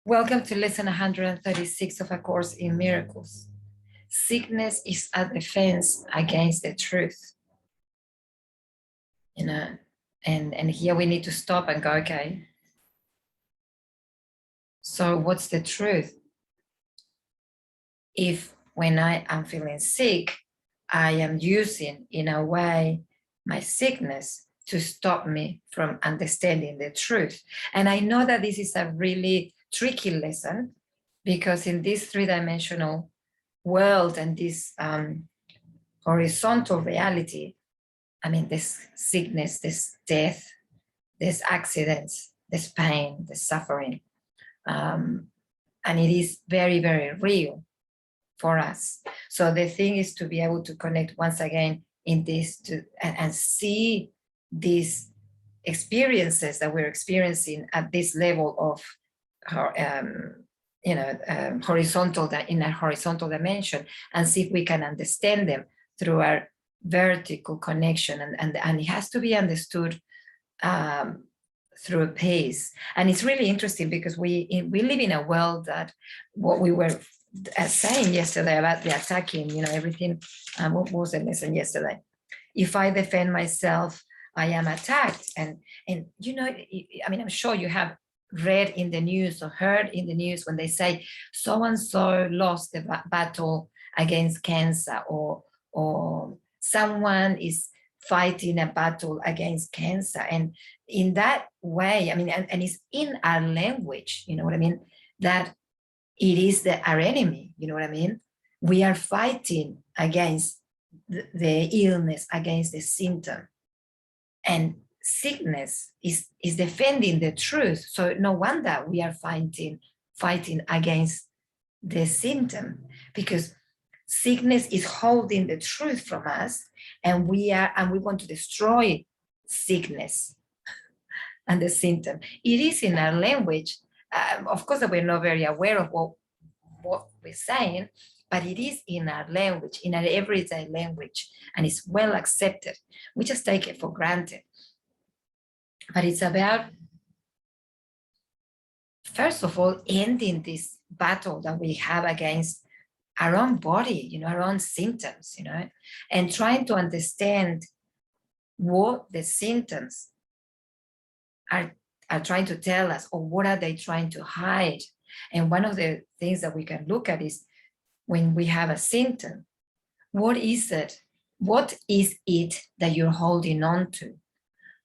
Welcome to lesson 136 of A Course in Miracles. Sickness is a defense against the truth. And here we need to stop and go, okay, so what's the truth? If when I am feeling sick, I am using in a way my sickness to stop me from understanding the truth. And I know that this is a really tricky lesson because in this three-dimensional world and this horizontal reality, I mean, this sickness, this death, this accidents, this pain, this suffering, and it is very, very real for us. So the thing is to be able to connect once again in this and see these experiences that we're experiencing at this level of horizontal, in a horizontal dimension, and see if we can understand them through our vertical connection, and it has to be understood through a pace. And it's really interesting because we live in a world that what we were saying yesterday about the attacking, everything. What was the lesson yesterday? If I defend myself, I am attacked. And I mean, I'm sure you have read in the news or heard in the news when they say so-and-so lost the battle against cancer, or someone is fighting a battle against cancer. And in that way, I mean, and it's in our language, you know what I mean, that it is our enemy, you know what I mean? We are fighting against the illness, against the symptom. And sickness is defending the truth. So no wonder we are fighting against the symptom, because sickness is holding the truth from us, and we want to destroy sickness and the symptom. It is in our language. Of course, we're not very aware of what we're saying, but it is in our language, in our everyday language, and it's well accepted. We just take it for granted. But it's about, first of all, ending this battle that we have against our own body, our own symptoms, and trying to understand what the symptoms are trying to tell us, or what are they trying to hide. And one of the things that we can look at is when we have a symptom, what is it? What is it that you're holding on to?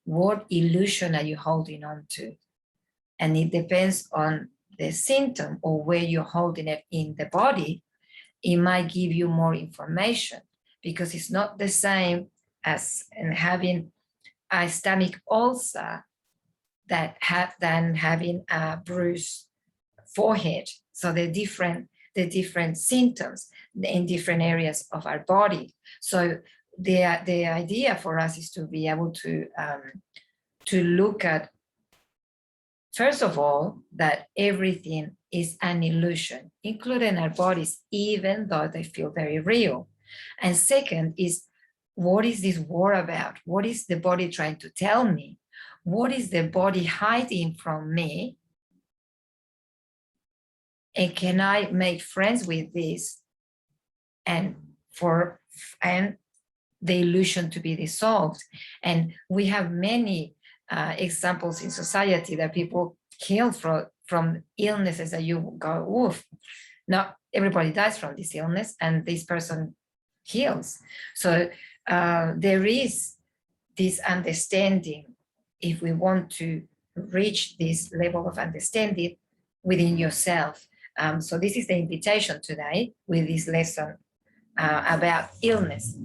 What illusion are you holding on to? And it depends on the symptom or where you're holding it in the body. It might give you more information, because it's not the same as having a stomach ulcer than having a bruised forehead. So the different symptoms in different areas of our body. So the idea for us is to be able to look at, first of all, that everything is an illusion, including our bodies, even though they feel very real. And second is, what is this war about? What is the body trying to tell me? What is the body hiding from me? And can I make friends with this and the illusion to be dissolved? And we have many examples in society that people heal from illnesses that you go, oof, not everybody dies from this illness, and this person heals. So there is this understanding, if we want to reach this level of understanding within yourself. So this is the invitation today with this lesson about illness.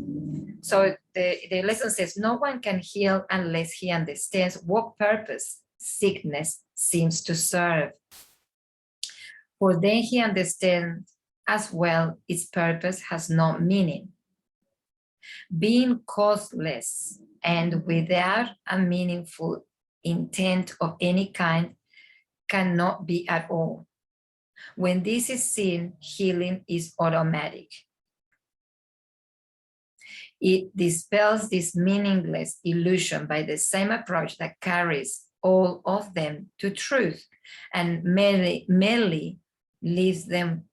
So the lesson says, no one can heal unless he understands what purpose sickness seems to serve. For then he understands as well its purpose has no meaning. Being causeless and without a meaningful intent of any kind cannot be at all. When this is seen, healing is automatic. It dispels this meaningless illusion by the same approach that carries all of them to truth, and merely leaves them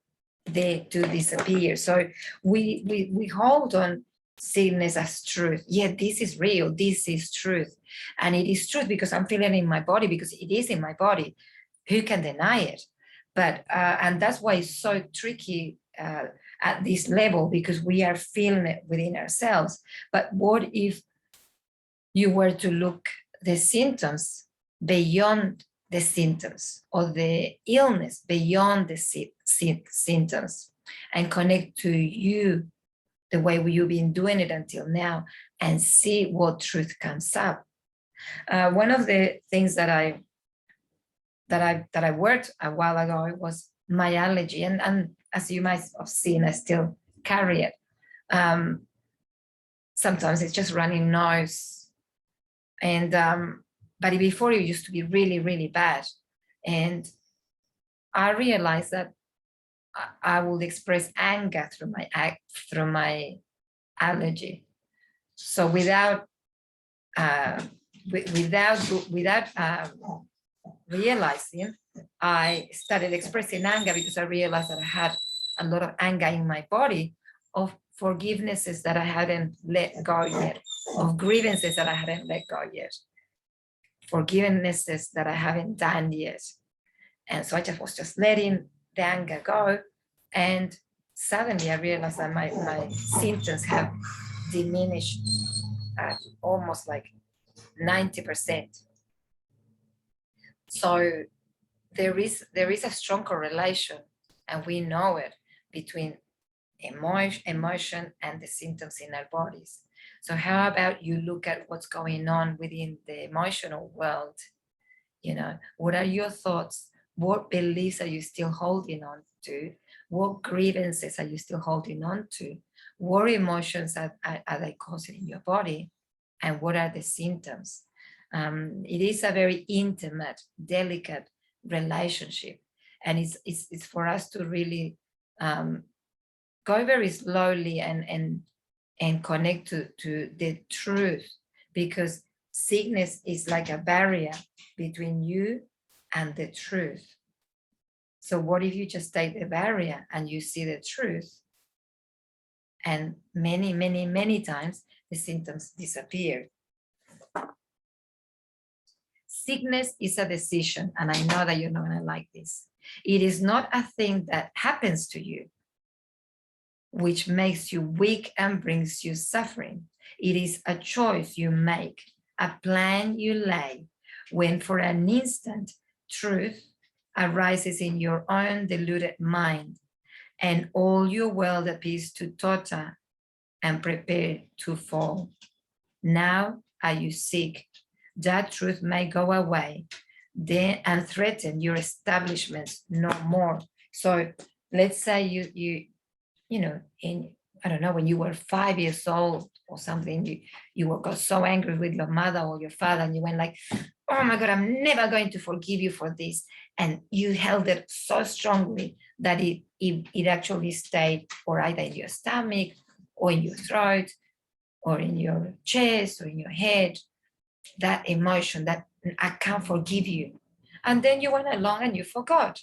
there to disappear. So we hold on sickness as truth. Yeah, this is real, this is truth. And it is truth because I'm feeling it in my body, because it is in my body. Who can deny it? But and that's why it's so tricky at this level, because we are feeling it within ourselves. But what if you were to look the symptoms beyond the symptoms, or the illness beyond the symptoms, and connect to you the way you've been doing it until now, and see what truth comes up? One of the things that I worked a while ago was my allergy, and as you might have seen, I still carry it. Sometimes it's just running nose, and but before it used to be really, really bad. And I realized that I would express anger through my allergy. So without realizing, I started expressing anger, because I realized that I had a lot of anger in my body, of forgivenesses that I hadn't let go yet, of grievances that I hadn't let go yet, forgivenesses that I haven't done yet. And so I was just letting the anger go. And suddenly I realized that my symptoms have diminished at almost like 90%. So there is a strong correlation, and we know it, between emotion and the symptoms in our bodies. So how about you look at what's going on within the emotional world? What are your thoughts? What beliefs are you still holding on to? What grievances are you still holding on to? What emotions are they causing in your body? And what are the symptoms? It is a very intimate, delicate relationship. And it's for us to really go very slowly and connect to the truth, because sickness is like a barrier between you and the truth. So what if you just take the barrier and you see the truth, and many, many, many times the symptoms disappear. Sickness is a decision, and I know that you're not going to like this. It is not a thing that happens to you, which makes you weak and brings you suffering. It is a choice you make, a plan you lay, when for an instant truth arises in your own deluded mind, and all your world appears to totter and prepare to fall. Now are you sick? That truth may go away then and threaten your establishments no more. So let's say I don't know, when you were 5 years old or something, you got so angry with your mother or your father, and you went like, oh my God, I'm never going to forgive you for this. And you held it so strongly that it actually stayed, or either in your stomach or in your throat or in your chest or in your head, that emotion that I can't forgive you. And then you went along and you forgot.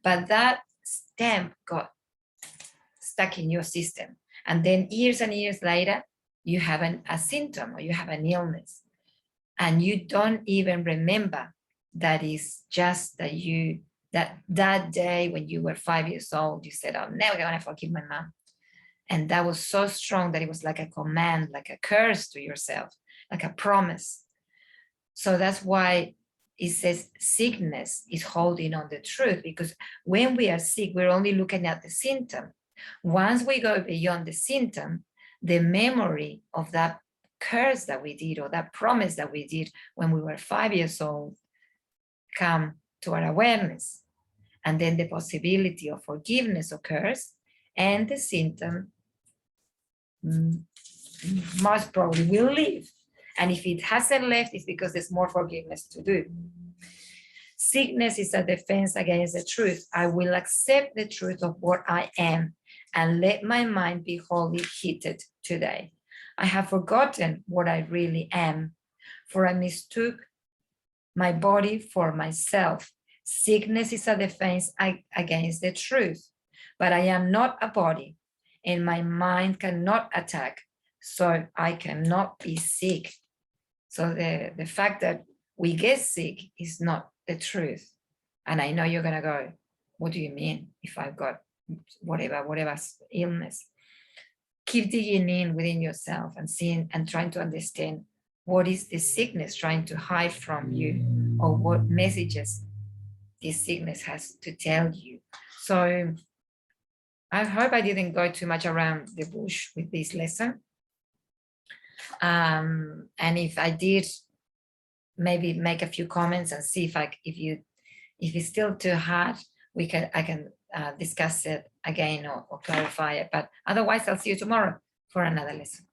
But that stamp got stuck in your system. And then years and years later, you have a symptom, or you have an illness, and you don't even remember that is just that day when you were 5 years old, you said, I'm never going to forgive my mom. And that was so strong that it was like a command, like a curse to yourself, like a promise. So that's why it says sickness is holding on the truth, because when we are sick, we're only looking at the symptom. Once we go beyond the symptom, the memory of that curse that we did, or that promise that we did when we were 5 years old, come to our awareness. And then the possibility of forgiveness occurs, and the symptom most probably will leave. And if it hasn't left, it's because there's more forgiveness to do. Sickness is a defense against the truth. I will accept the truth of what I am and let my mind be wholly heated today. I have forgotten what I really am, for I mistook my body for myself, Sickness is a defense against the truth, but I am not a body, and my mind cannot attack, so I cannot be sick. So the fact that we get sick is not the truth. And I know you're gonna go, what do you mean if I've got whatever illness? Keep digging in within yourself and seeing and trying to understand what is this sickness trying to hide from you, or what messages this sickness has to tell you. So I hope I didn't go too much around the bush with this lesson. And if I did, maybe make a few comments and see if it's still too hard, I can discuss it again or clarify it. But otherwise, I'll see you tomorrow for another lesson.